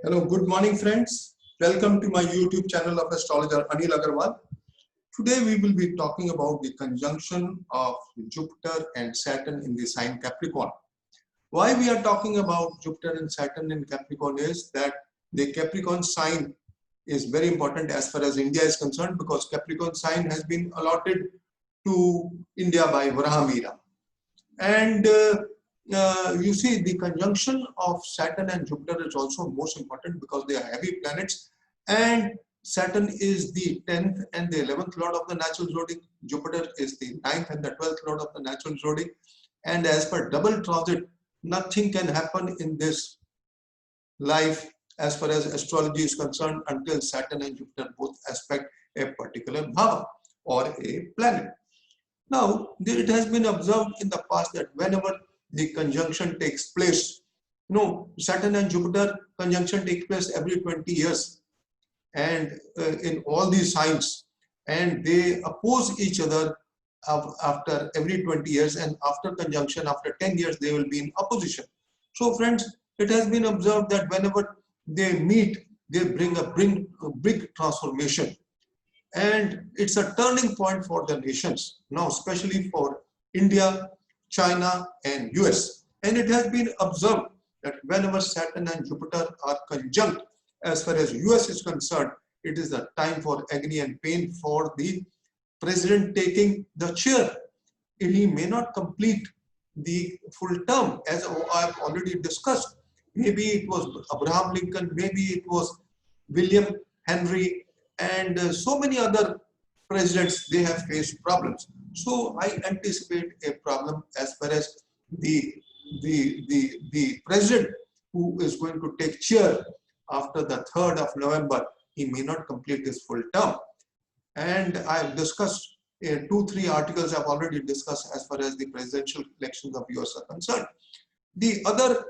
Hello, good morning friends. Welcome to my YouTube channel of astrologer Anil Agarwal. Today we will be talking about the conjunction of Jupiter and Saturn in the sign Capricorn. Why we are talking about Jupiter and Saturn in Capricorn is that the Capricorn sign is very important as far as India is concerned, because Capricorn sign has been allotted to India by Varahamihira. And you see, the conjunction of Saturn and Jupiter is also most important because they are heavy planets, and Saturn is the 10th and the 11th lord of the natural zodiac. Jupiter is the 9th and the 12th lord of the natural zodiac. And as per double transit, nothing can happen in this life as far as astrology is concerned until Saturn and Jupiter both aspect a particular bhava or a planet. Now, it has been observed in the past that whenever the conjunction takes place, Saturn and Jupiter conjunction takes place every 20 years, and in all these signs, and they oppose each other after every 20 years, and after conjunction, after 10 years, they will be in opposition. So friends, it has been observed that whenever they meet, they bring a big transformation. And it's a turning point for the nations, now especially for India, China and US. And it has been observed that whenever Saturn and Jupiter are conjunct, as far as US is concerned, it is a time for agony and pain for the president taking the chair. He may not complete the full term, as I've already discussed. Maybe it was Abraham Lincoln, maybe it was William Henry, and so many other presidents, they have faced problems. So I anticipate a problem as far as the president who is going to take chair after the 3rd of November, he may not complete his full term. And I've discussed 2-3 articles I've already discussed as far as the presidential elections of US are concerned. The other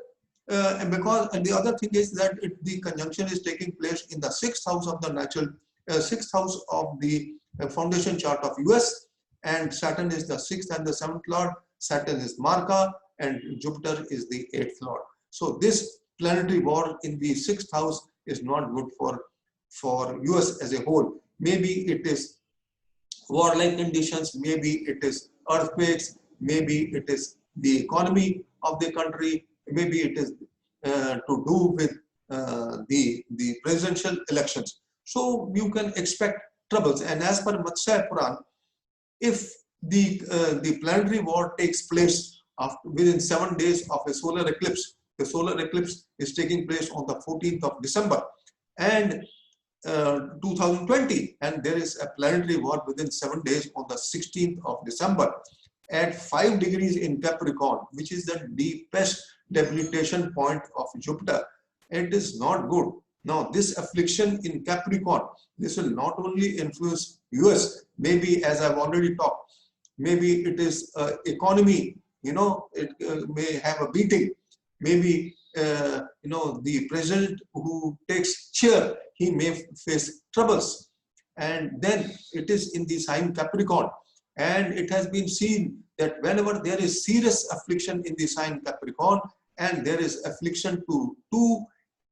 the other thing is that the conjunction is taking place in the 6th house of the natural 6th house of the foundation chart of US, and Saturn is the 6th and the 7th lord. Saturn is Marka and Jupiter is the 8th lord. So this planetary war in the 6th house is not good for US as a whole. Maybe it is warlike conditions, maybe it is earthquakes, maybe it is the economy of the country, maybe it is to do with the presidential elections. So you can expect troubles. And as per Matsya Puran, if the planetary war takes place within 7 days of a solar eclipse, the solar eclipse is taking place on the 14th of December and 2020, and there is a planetary war within 7 days on the 16th of December at 5 degrees in Capricorn, which is the deepest debilitation point of Jupiter. It is not good. Now, this affliction in Capricorn, this will not only influence US, maybe as I've already talked, maybe it is economy, it may have a beating. Maybe, the president who takes chair, he may face troubles. And then it is in the sign Capricorn. And it has been seen that whenever there is serious affliction in the sign Capricorn, and there is affliction to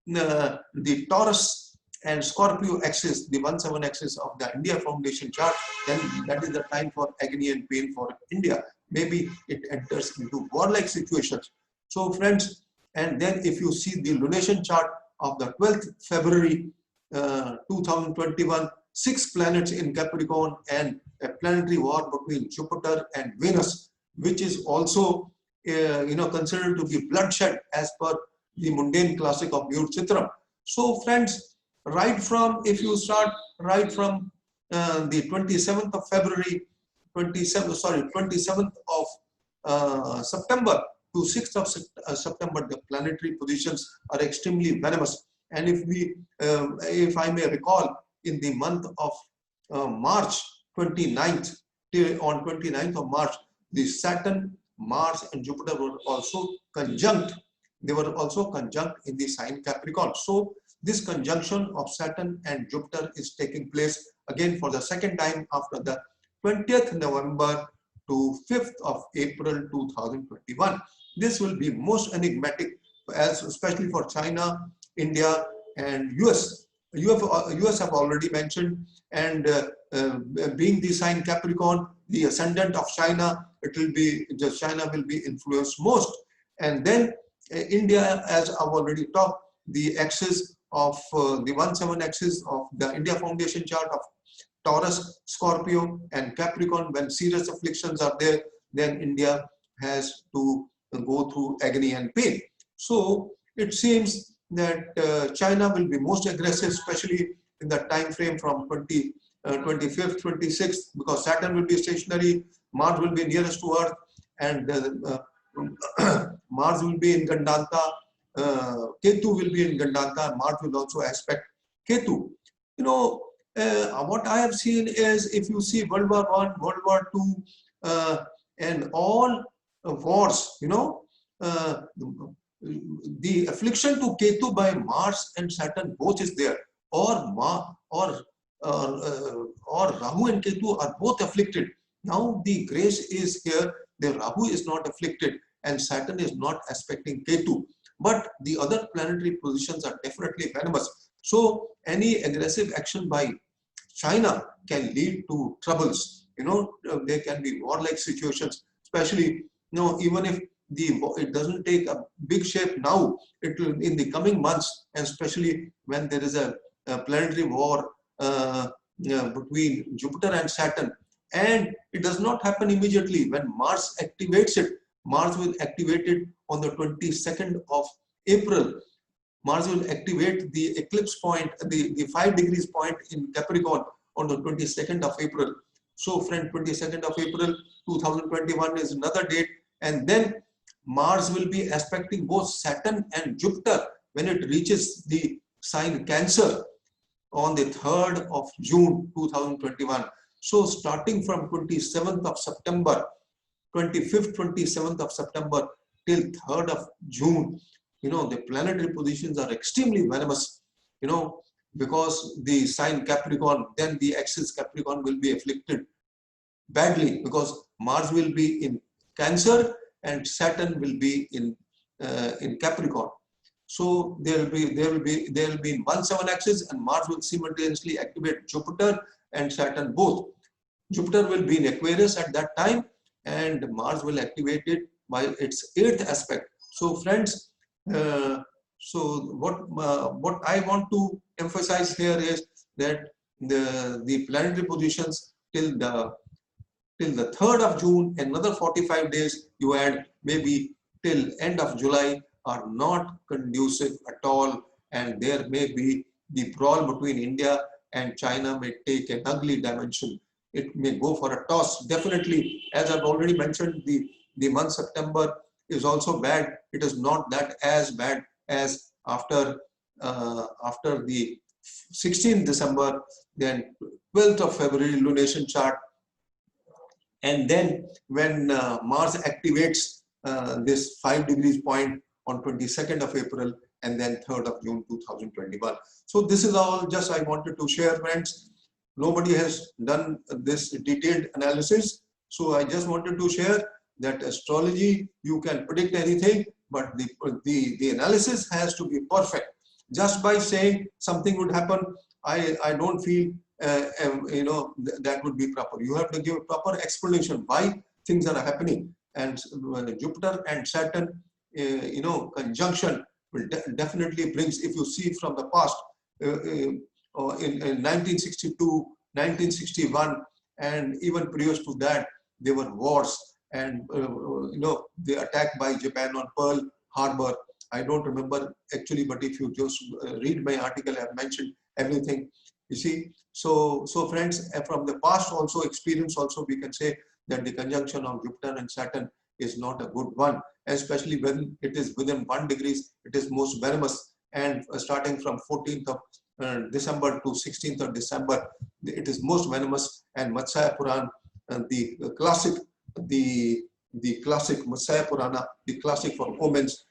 the Taurus and Scorpio axis, the 1-7 axis of the India foundation chart, then that is the time for agony and pain for India. Maybe it enters into warlike situations. So friends, and then if you see the lunation chart of the 12th February 2021, 6 planets in Capricorn and a planetary war between Jupiter and Venus, which is also considered to be bloodshed as per the mundane classic of Mute Chitram. So friends, if you start right from the 27th of February, 27th of September to 6th of September, the planetary positions are extremely venomous. And if I may recall, in the month of March 29th, on 29th of March, the Saturn, Mars and Jupiter were also conjunct. They were also conjunct in the sign Capricorn. So this conjunction of Saturn and Jupiter is taking place again for the second time after the 20th November to 5th of April 2021. This will be most enigmatic, especially for China, India and US have already mentioned, and being the sign Capricorn, the ascendant of China, China will be influenced most. And then India, as I've already talked, the axis of the 1-7 axis of the India Foundation chart of Taurus, Scorpio, and Capricorn. When serious afflictions are there, then India has to go through agony and pain. So it seems that China will be most aggressive, especially in the time frame from 25th, 26th, because Saturn will be stationary, Mars will be nearest to Earth, and Mars will be in Gandanta, Ketu will be in Gandanta, Mars will also aspect Ketu. You know, what I have seen is, if you see World War I, World War II, and all wars, you know, the affliction to Ketu by Mars and Saturn both is there, or Rahu and Ketu are both afflicted. Now the grace is here, the Rahu is not afflicted and Saturn is not aspecting Ketu, but the other planetary positions are definitely venomous. So any aggressive action by China can lead to troubles. You know, there can be warlike situations, especially, you know, even if it doesn't take a big shape now, it will in the coming months, and especially when there is a planetary war between Jupiter and Saturn, and it does not happen immediately. When Mars activates it, Mars will activate it on the 22nd of April. Mars will activate the eclipse point, the 5 degrees point in Capricorn on the 22nd of April. So friend, 22nd of April 2021 is another date, and then Mars will be aspecting both Saturn and Jupiter when it reaches the sign Cancer on the 3rd of June 2021. So starting from 27th of September, 25th, 27th of September till 3rd of June, you know, the planetary positions are extremely venomous, you know, because the sign Capricorn, then the axis Capricorn will be afflicted badly, because Mars will be in Cancer and Saturn will be in Capricorn. So there will be in 1-7 axis, and Mars will simultaneously activate Jupiter and Saturn both. Jupiter will be in Aquarius at that time, and Mars will activate it by its 8th aspect. So friends, so what I want to emphasize here is that the planetary positions till the 3rd of June, another 45 days you add, maybe till end of July, are not conducive at all, and there may be the brawl between India and China may take an ugly dimension. It may go for a toss. Definitely, as I've already mentioned, the month September is also bad. It is not that as bad as after the 16th December, then 12th of February lunation chart. And then when Mars activates this 5 degrees point on 22nd of April, and then 3rd of June 2021. So this is all just I wanted to share, friends. Nobody has done this detailed analysis. So I just wanted to share that astrology, you can predict anything, but the analysis has to be perfect. Just by saying something would happen, I don't feel you know, that would be proper. You have to give a proper explanation why things are happening. And Jupiter and Saturn, you know, conjunction will definitely brings, if you see from the past, in 1962, 1961, and even previous to that, there were wars, and you know, the attack by Japan on Pearl Harbor. I don't remember actually, but if you just read my article, I have mentioned everything. You see, so friends, from the past also experience also, we can say that the conjunction of Jupiter and Saturn is not a good one, especially when it is within 1 degrees. It is most venomous, and starting from 14th of December to 16th of December, it is most venomous. And Matsya Puran, the classic Matsya Purana, the classic for omens,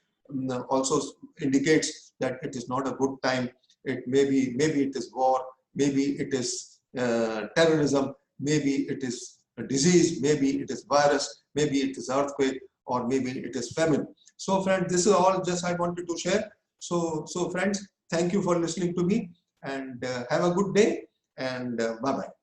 also indicates that it is not a good time. It maybe it is war, maybe it is terrorism, maybe it is a disease, maybe it is virus, maybe it is earthquake, or maybe it is famine. So friends, this is all just I wanted to share. So friends, Thank you for listening to me, and have a good day, and bye-bye.